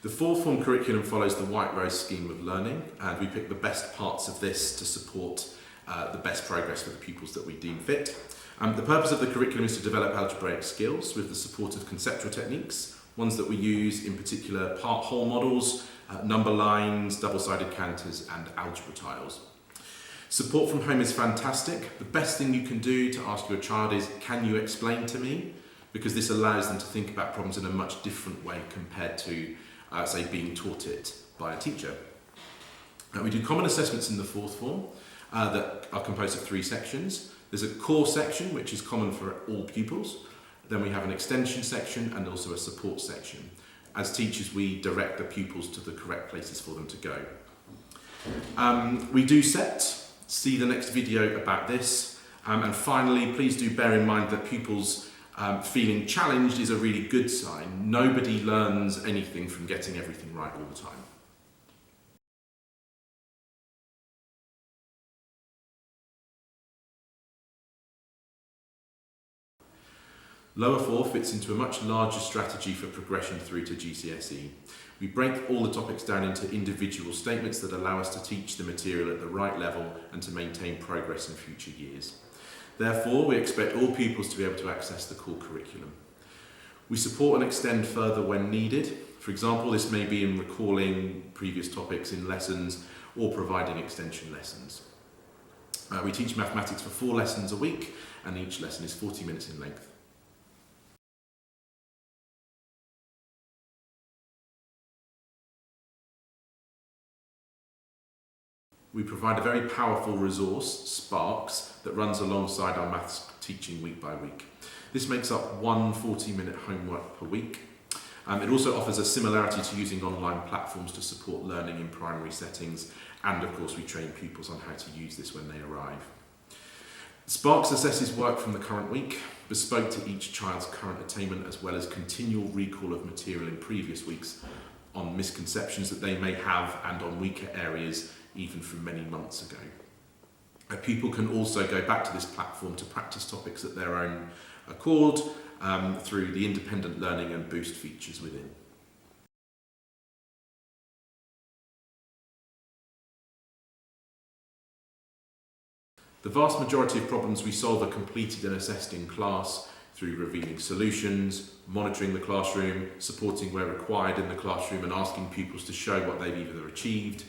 The fourth form curriculum follows the White Rose scheme of learning, and we pick the best parts of this to support the best progress for the pupils that we deem fit. The purpose of the curriculum is to develop algebraic skills with the support of conceptual techniques, ones that we use in particular part-whole models, number lines, double-sided counters and algebra tiles. Support from home is fantastic. The best thing you can do to ask your child is, can you explain to me? Because this allows them to think about problems in a much different way compared to, say, being taught it by a teacher. We do common assessments in the fourth form that are composed of 3 sections. There's a core section, which is common for all pupils. Then we have an extension section and also a support section. As teachers, we direct the pupils to the correct places for them to go. We do see the next video about this. And finally, please do bear in mind that pupils feeling challenged is a really good sign. Nobody learns anything from getting everything right all the time. Lower 4 fits into a much larger strategy for progression through to GCSE. We break all the topics down into individual statements that allow us to teach the material at the right level and to maintain progress in future years. Therefore, we expect all pupils to be able to access the core curriculum. We support and extend further when needed. For example, this may be in recalling previous topics in lessons or providing extension lessons. We teach mathematics for 4 lessons a week, and each lesson is 40 minutes in length. We provide a very powerful resource, Sparks, that runs alongside our maths teaching week by week. This makes up 1 40-minute homework per week. It also offers a similarity to using online platforms to support learning in primary settings, and of course we train pupils on how to use this when they arrive. Sparks assesses work from the current week, bespoke to each child's current attainment, as well as continual recall of material in previous weeks on misconceptions that they may have and on weaker areas even from many months ago. A pupil can also go back to this platform to practice topics at their own accord through the independent learning and boost features within. The vast majority of problems we solve are completed and assessed in class through revealing solutions, monitoring the classroom, supporting where required in the classroom and asking pupils to show what they've either achieved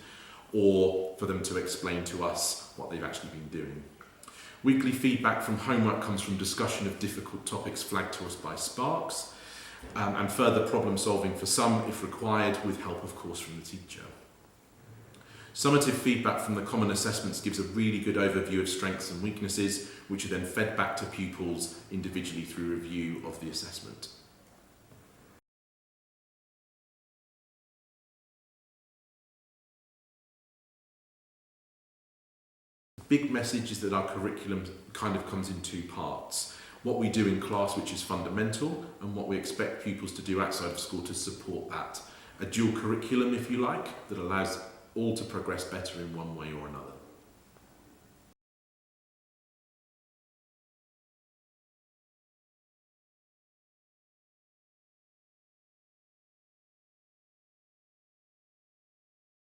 or for them to explain to us what they've actually been doing. Weekly feedback from homework comes from discussion of difficult topics flagged to us by Sparks, and further problem solving for some, if required, with help of course from the teacher. Summative feedback from the common assessments gives a really good overview of strengths and weaknesses, which are then fed back to pupils individually through review of the assessment. Big message is that our curriculum kind of comes in 2 parts. What we do in class, which is fundamental, and what we expect pupils to do outside of school to support that. A dual curriculum, if you like, that allows all to progress better in one way or another.